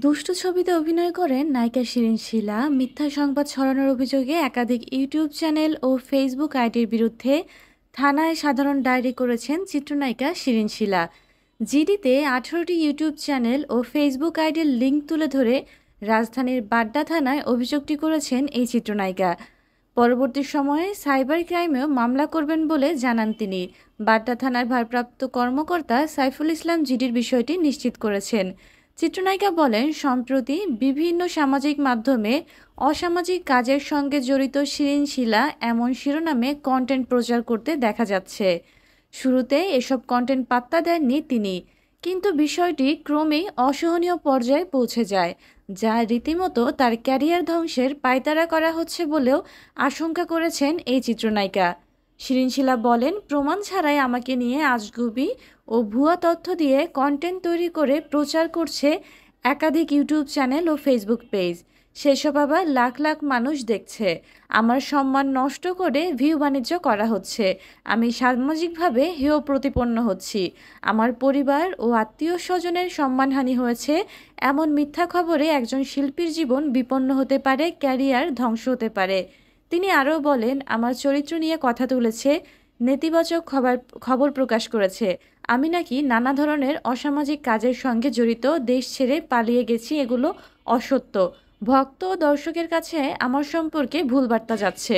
দুষ্ট ছবিতে অভিনয় করেন নায়িকা শিরিন শিলা। মিথ্যা সংবাদ ছড়ানোর অভিযোগে একাধিক ইউটিউব চ্যানেল ও ফেসবুক আইডির বিরুদ্ধে থানায় সাধারণ ডায়েরি করেছেন চিত্রনায়িকা শিরিন শিলা। জিডিতে 18টি ইউটিউব চ্যানেল ও ফেসবুক আইডির লিঙ্ক তুলে ধরে রাজধানীর বাড্ডা থানায় অভিযোগটি করেছেন এই চিত্রনায়িকা। পরবর্তী সময়ে সাইবার ক্রাইমেও মামলা করবেন বলে জানান তিনি। বাড্ডা থানার ভারপ্রাপ্ত কর্মকর্তা সাইফুল ইসলাম জিডির বিষয়টি নিশ্চিত করেছেন। চিত্রনায়িকা বলেন, সম্প্রতি বিভিন্ন সামাজিক মাধ্যমে অসামাজিক কাজের সঙ্গে জড়িত শিরিন শিলা এমন শিরোনামে কন্টেন্ট প্রচার করতে দেখা যাচ্ছে। শুরুতে এসব কন্টেন্ট পাত্তা দেননি তিনি, কিন্তু বিষয়টি ক্রমেই অসহনীয় পর্যায়ে পৌঁছে যায়, যা রীতিমতো তার ক্যারিয়ার ধ্বংসের পায়তারা করা হচ্ছে বলেও আশঙ্কা করেছেন এই চিত্রনায়িকা। শিরিন শিলা বলেন, প্রমাণ ছাড়াই আমাকে নিয়ে আজগুবি ও ভুয়া তথ্য দিয়ে কন্টেন্ট তৈরি করে প্রচার করছে একাধিক ইউটিউব চ্যানেল ও ফেসবুক পেজ। সেসব আবার লাখ লাখ মানুষ দেখছে। আমার সম্মান নষ্ট করে ভিউ বাণিজ্য করা হচ্ছে। আমি সামাজিকভাবে হেয় প্রতিপন্ন হচ্ছি। আমার পরিবার ও আত্মীয় স্বজনের সম্মানহানি হয়েছে। এমন মিথ্যা খবরে একজন শিল্পীর জীবন বিপন্ন হতে পারে, ক্যারিয়ার ধ্বংস হতে পারে। তিনি আরও বলেন, আমার চরিত্র নিয়ে কথা তুলেছে, নেতিবাচক খবর প্রকাশ করেছে। আমি নাকি নানা ধরনের অসামাজিক কাজের সঙ্গে জড়িত, দেশ ছেড়ে পালিয়ে গেছি, এগুলো অসত্য। ভক্ত ও দর্শকের কাছে আমার সম্পর্কে ভুল বার্তা যাচ্ছে।